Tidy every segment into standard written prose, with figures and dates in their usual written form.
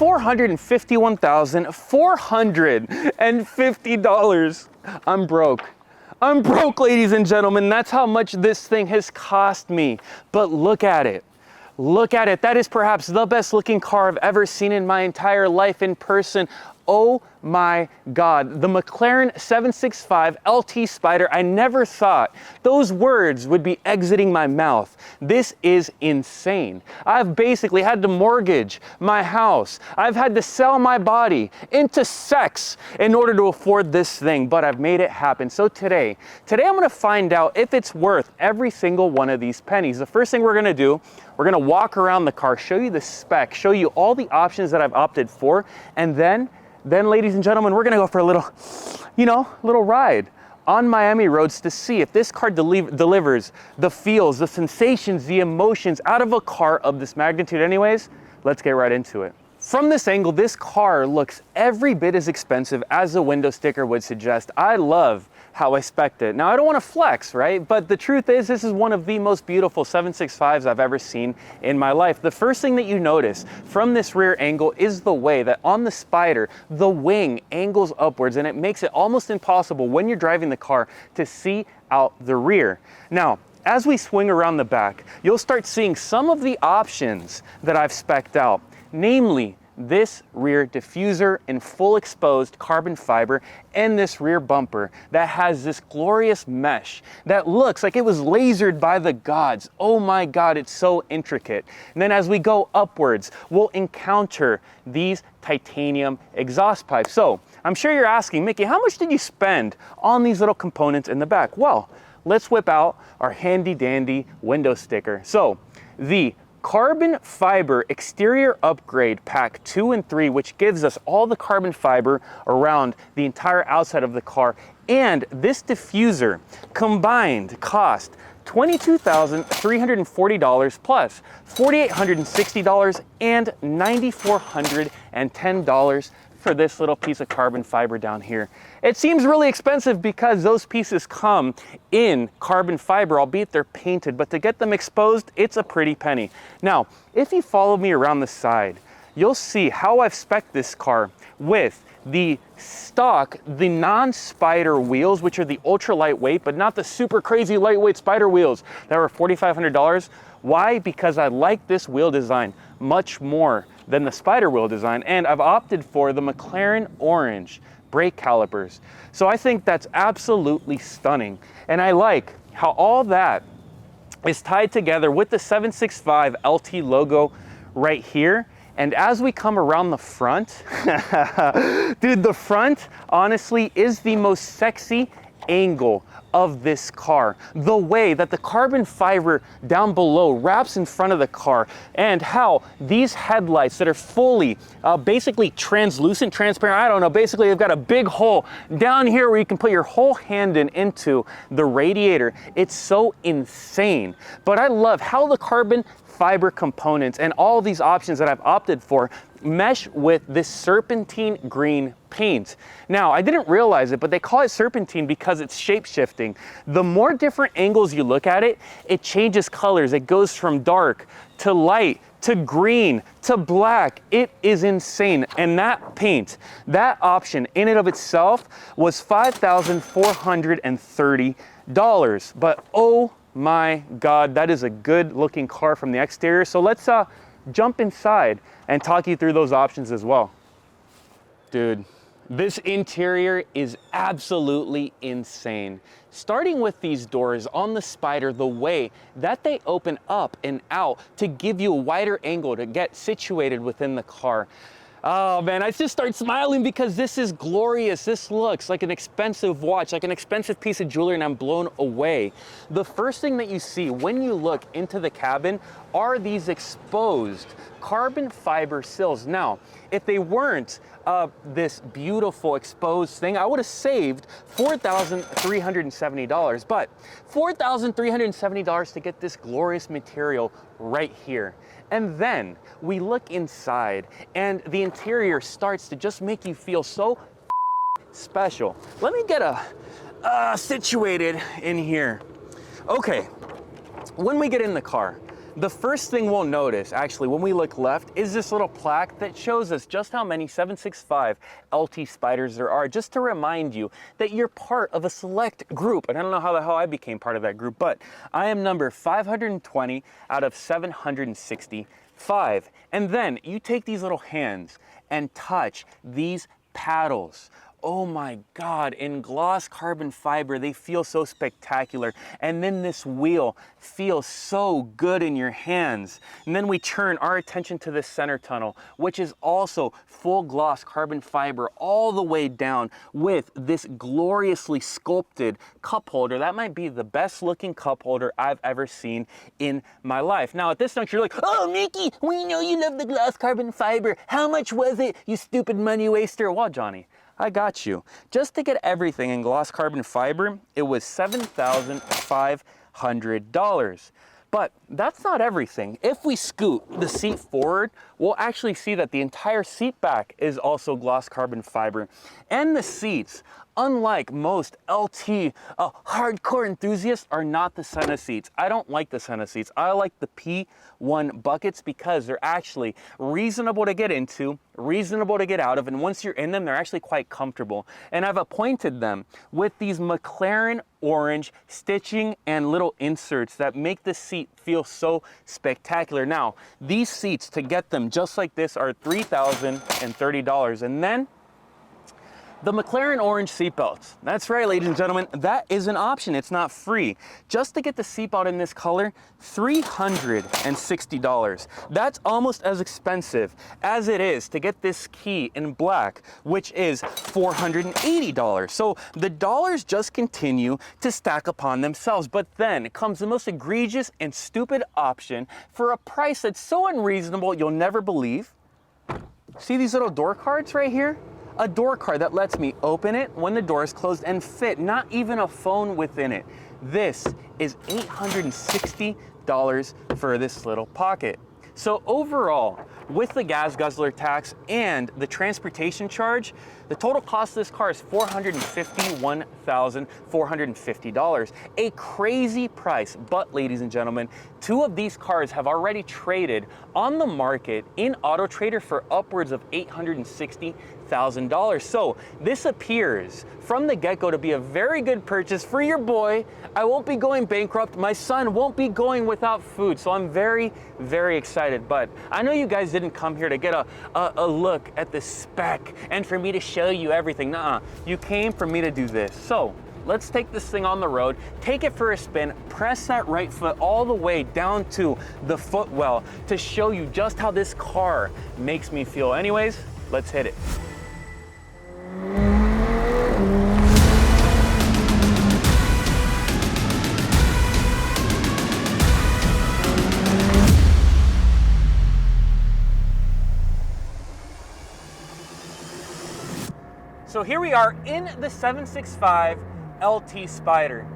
$451,450. I'm broke. I'm broke, ladies and gentlemen. That's how much this thing has cost me. But look at it. Look at it. That is perhaps the best looking car I've ever seen in my entire life in person. Oh my God, the McLaren 765 LT Spider. I never thought those words would be exiting my mouth. This is insane. I've basically had to mortgage my house. I've had to sell my body into sex in order to afford this thing, but I've made it happen. So today I'm gonna find out if it's worth every single one of these pennies. The first thing we're gonna do, we're gonna walk around the car, show you the spec, show you all the options that I've opted for, and then, ladies and gentlemen, we're gonna go for a little, little ride on Miami roads to see if this car delivers the feels, the sensations, the emotions out of a car of this magnitude. Anyways, let's get right into it. From this angle, this car looks every bit as expensive as the window sticker would suggest. I love how I spec'd it. Now, I don't want to flex, right? But the truth is, this is one of the most beautiful 765s I've ever seen in my life. The first thing that you notice from this rear angle is the way that on the Spider, the wing angles upwards, and it makes it almost impossible when you're driving the car to see out the rear. Now, as we swing around the back, you'll start seeing some of the options that I've spec'd out, namely this rear diffuser in full exposed carbon fiber and this rear bumper that has this glorious mesh that looks like it was lasered by the gods. Oh my God, it's so intricate. And then as we go upwards, we'll encounter these titanium exhaust pipes. So I'm sure you're asking, Mickey, how much did you spend on these little components in the back? Well, let's whip out our handy dandy window sticker. So the carbon fiber exterior upgrade pack 2 and 3, which gives us all the carbon fiber around the entire outside of the car, and this diffuser combined cost $22,340 plus $4,860 and $9,410 for this little piece of carbon fiber down here. It seems really expensive because those pieces come in carbon fiber, albeit they're painted, but to get them exposed, it's a pretty penny. Now, if you follow me around the side, you'll see how I've spec'd this car with the stock, the non-Spider wheels, which are the ultra lightweight, but not the super crazy lightweight Spider wheels that were $4,500. Why? Because I like this wheel design much more than the Spider wheel design, and I've opted for the McLaren orange brake calipers. So I think that's absolutely stunning, and I like how all that is tied together with the 765 LT logo right here. And as we come around the front, dude, the front honestly is the most sexy angle of this car. The way that the carbon fiber down below wraps in front of the car, and how these headlights that are fully basically translucent, transparent, I don't know, basically they've got a big hole down here where you can put your whole hand into the radiator. It's so insane. But I love how the carbon fiber components and all these options that I've opted for mesh with this serpentine green paint. Now, I didn't realize it, but they call it serpentine because it's shape-shifting. The more different angles you look at it, it changes colors. It goes from dark to light to green to black. It is insane. And that paint, that option in and of itself was $5,430. But oh my God, that is a good looking car from the exterior. So let's jump inside and talk you through those options as well. Dude, this interior is absolutely insane. Starting with these doors on the Spider, the way that they open up and out to give you a wider angle to get situated within the car. Oh man, I just start smiling because this is glorious. This looks like an expensive watch, like an expensive piece of jewelry, and I'm blown away. The first thing that you see when you look into the cabin are these exposed carbon fiber sills. Now, if they weren't this beautiful exposed thing, I would have saved $4,370, but $4,370 to get this glorious material right here. And then we look inside and the interior starts to just make you feel so special. Let me get situated in here. Okay, when we get in the car, The first thing we'll notice, actually, when we look left, is this little plaque that shows us just how many 765 LT Spyders there are, just to remind you that you're part of a select group. And I don't know how the hell I became part of that group, but I am number 520 out of 765. And then you take these little hands and touch these paddles. Oh my God, in gloss carbon fiber, they feel so spectacular. And then this wheel feels so good in your hands. And then we turn our attention to this center tunnel, which is also full gloss carbon fiber all the way down with this gloriously sculpted cup holder. That might be the best looking cup holder I've ever seen in my life. Now at this juncture, you're like, oh Mickey, we know you love the gloss carbon fiber. How much was it, you stupid money waster? Well, Johnny, I got you. Just to get everything in gloss carbon fiber, it was $7,500. But that's not everything. If we scoot the seat forward, we'll actually see that the entire seat back is also gloss carbon fiber. And the seats, unlike most LT hardcore enthusiasts, are not the Senna seats. I don't like the Senna seats. I like the P1 buckets because they're actually reasonable to get into, reasonable to get out of, and once you're in them, they're actually quite comfortable. And I've appointed them with these McLaren orange stitching and little inserts that make the seat feel so spectacular. Now, these seats, to get them just like this, are $3,030. And then the McLaren orange seatbelts. That's right, ladies and gentlemen, that is an option. It's not free. Just to get the seatbelt in this color, $360. That's almost as expensive as it is to get this key in black, which is $480. So the dollars just continue to stack upon themselves. But then comes the most egregious and stupid option for a price that's so unreasonable you'll never believe. See these little door cards right here? A door card that lets me open it when the door is closed and fit not even a phone within it. This is $860 for this little pocket. So overall, with the gas guzzler tax and the transportation charge, the total cost of this car is $451,450. A crazy price, but ladies and gentlemen, two of these cars have already traded on the market in Auto Trader for upwards of $860,000. So this appears from the get-go to be a very good purchase for your boy. I won't be going bankrupt. My son won't be going without food. So I'm very, very excited. But I know you guys didn't come here to get a look at the spec and for me to show you everything. Nuh-uh. You came for me to do this. So let's take this thing on the road, take it for a spin, press that right foot all the way down to the footwell to show you just how this car makes me feel. Anyways, let's hit it. So here we are in the 765 LT Spider.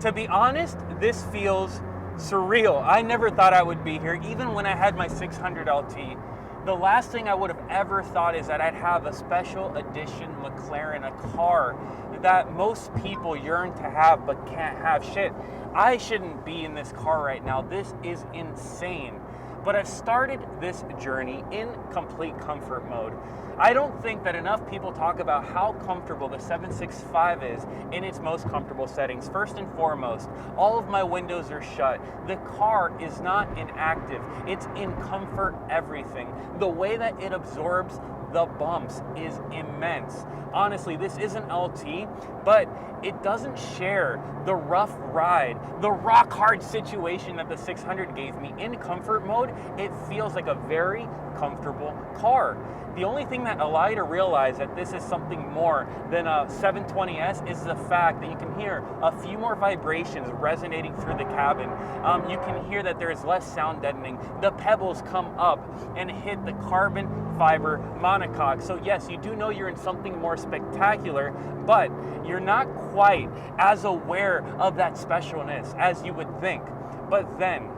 To be honest, this feels surreal. I never thought I would be here, even when I had my 600 LT. The last thing I would have ever thought is that I'd have a special edition McLaren, a car that most people yearn to have but can't have. Shit, I shouldn't be in this car right now. This is insane. But I've started this journey in complete comfort mode. I don't think that enough people talk about how comfortable the 765 is in its most comfortable settings. First and foremost, all of my windows are shut. The car is not inactive. It's in comfort everything. The way that it absorbs the bumps is immense. Honestly, this isn't LT, but it doesn't share the rough ride, the rock hard situation that the 600 gave me. In comfort mode, it feels like a very comfortable car. The only thing that allowed you to realize that this is something more than a 720S is the fact that you can hear a few more vibrations resonating through the cabin. You can hear that there is less sound deadening. The pebbles come up and hit the carbon fiber monocoque. So yes, you do know you're in something more spectacular, but you're not quite as aware of that specialness as you would think. But then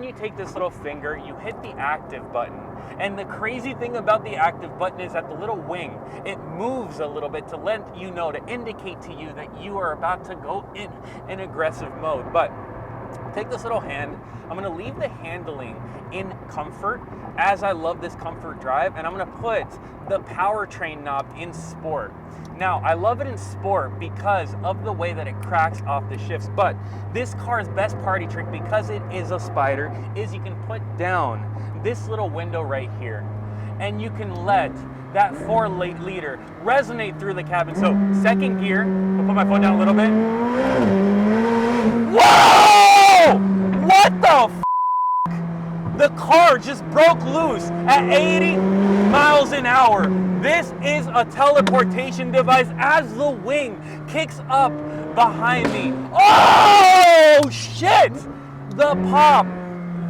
you take this little finger, you hit the active button. And the crazy thing about the active button is that the little wing, it moves a little bit to let you know, to indicate to you that you are about to go in an aggressive mode. But take this little hand, I'm gonna leave the handling in comfort as I love this comfort drive, and I'm gonna put the powertrain knob in sport. Now, I love it in sport because of the way that it cracks off the shifts, but this car's best party trick, because it is a Spider, is you can put down this little window right here, and you can let that 4-liter resonate through the cabin. So, second gear, I'll put my foot down a little bit. Whoa! What the f***? The car just broke loose at 80 miles an hour. This is a teleportation device as the wing kicks up behind me. Oh, shit! The pop,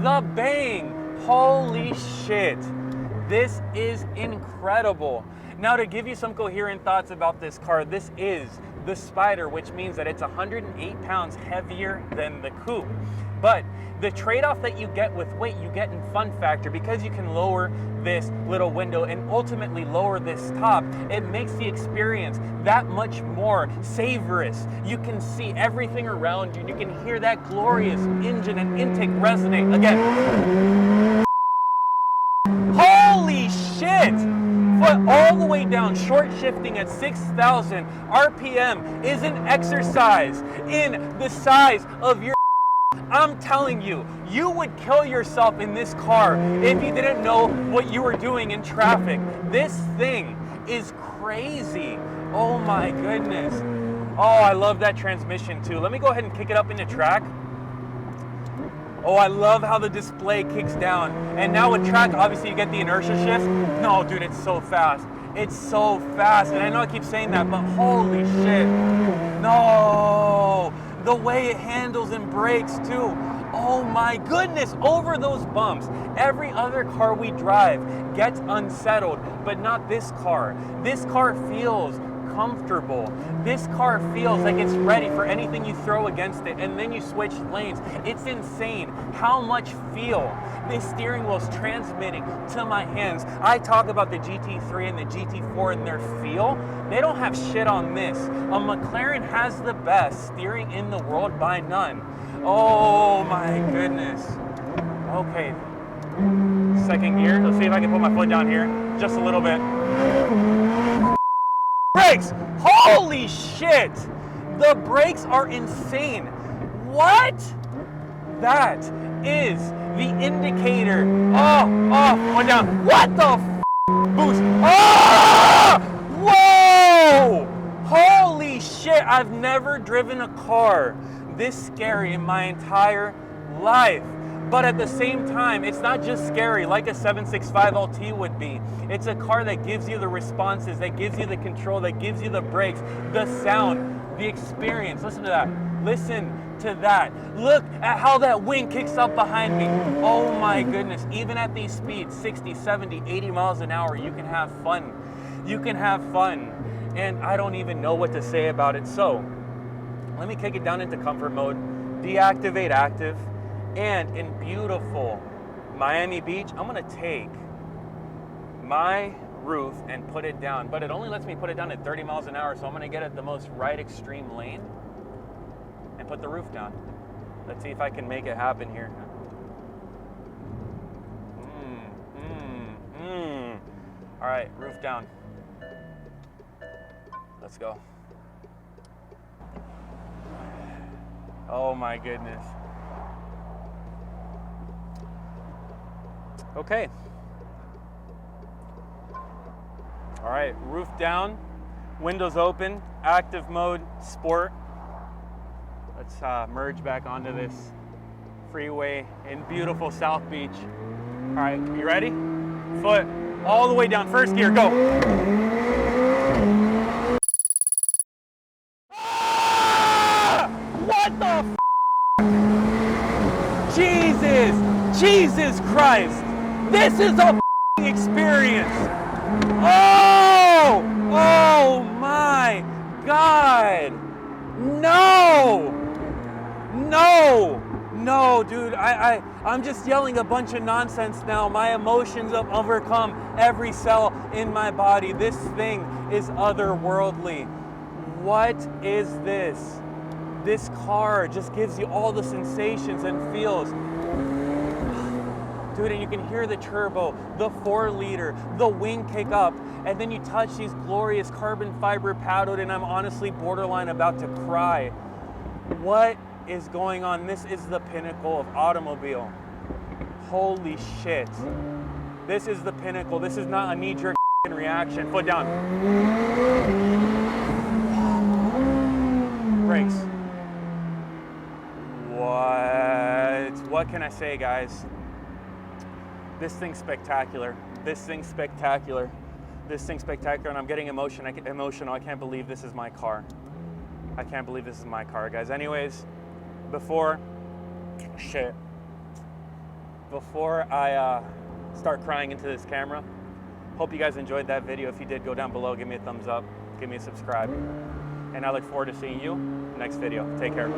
the bang, holy shit. This is incredible. Now, to give you some coherent thoughts about this car, this is the Spider, which means that it's 108 pounds heavier than the Coupe. But the trade-off that you get with weight, you get in fun factor, because you can lower this little window and ultimately lower this top. It makes the experience that much more savorous. You can see everything around you, and you can hear that glorious engine and intake resonate. Again, holy shit! Foot all the way down, short shifting at 6,000 RPM is an exercise in the size of your. I'm telling you, you would kill yourself in this car if you didn't know what you were doing in traffic. This thing is crazy. Oh my goodness. Oh, I love that transmission too. Let me go ahead and kick it up into track. Oh, I love how the display kicks down. And now with track, obviously you get the inertia shift. No, dude, it's so fast. It's so fast. And I know I keep saying that, but holy shit. No. The way it handles and brakes too. Oh my goodness, over those bumps. Every other car we drive gets unsettled, but not this car. This car feels comfortable. This car feels like it's ready for anything you throw against it, and then you switch lanes. It's insane how much feel this steering wheel is transmitting to my hands. I talk about the GT3 and the GT4 and their feel. They don't have shit on this. A McLaren has the best steering in the world by none. Oh my goodness. Okay, second gear. Let's see if I can put my foot down here just a little bit. Brakes! Holy shit! The brakes are insane. What? That is the indicator. Oh, one down. What the f? Boost. Oh! Whoa! Holy shit, I've never driven a car this scary in my entire life. But at the same time, it's not just scary like a 765 LT would be. It's a car that gives you the responses, that gives you the control, that gives you the brakes, the sound, the experience. Listen to that. Listen to that. Look at how that wing kicks up behind me. Oh my goodness. Even at these speeds, 60, 70, 80 miles an hour, you can have fun. You can have fun. And I don't even know what to say about it. So let me kick it down into comfort mode, deactivate active. And in beautiful Miami Beach, I'm gonna take my roof and put it down, but it only lets me put it down at 30 miles an hour, so I'm gonna get at the most right extreme lane and put the roof down. Let's see if I can make it happen here. All right, roof down. Let's go. Oh my goodness. Okay. All right, roof down, windows open, active mode, sport. Let's merge back onto this freeway in beautiful South Beach. All right, you ready? Foot all the way down, first gear, go. Ah! What the f? Jesus Christ. This is a experience. Oh my God. No, dude, I'm just yelling a bunch of nonsense now. My emotions have overcome every cell in my body. This thing is otherworldly. What is this? This car just gives you all the sensations and feels. Dude, and you can hear the turbo, the 4-liter, the wing kick up, and then you touch these glorious carbon fiber paddles, and I'm honestly borderline about to cry. What is going on? This is the pinnacle of automobile. Holy shit. This is the pinnacle. This is not a knee-jerk reaction. Foot down. Brakes. What can I say, guys? This thing's spectacular. This thing's spectacular. This thing's spectacular, and I'm getting emotional. I can't believe this is my car. I can't believe this is my car, guys. Anyways, before I start crying into this camera, hope you guys enjoyed that video. If you did, go down below, give me a thumbs up, give me a subscribe, and I look forward to seeing you next video. Take care.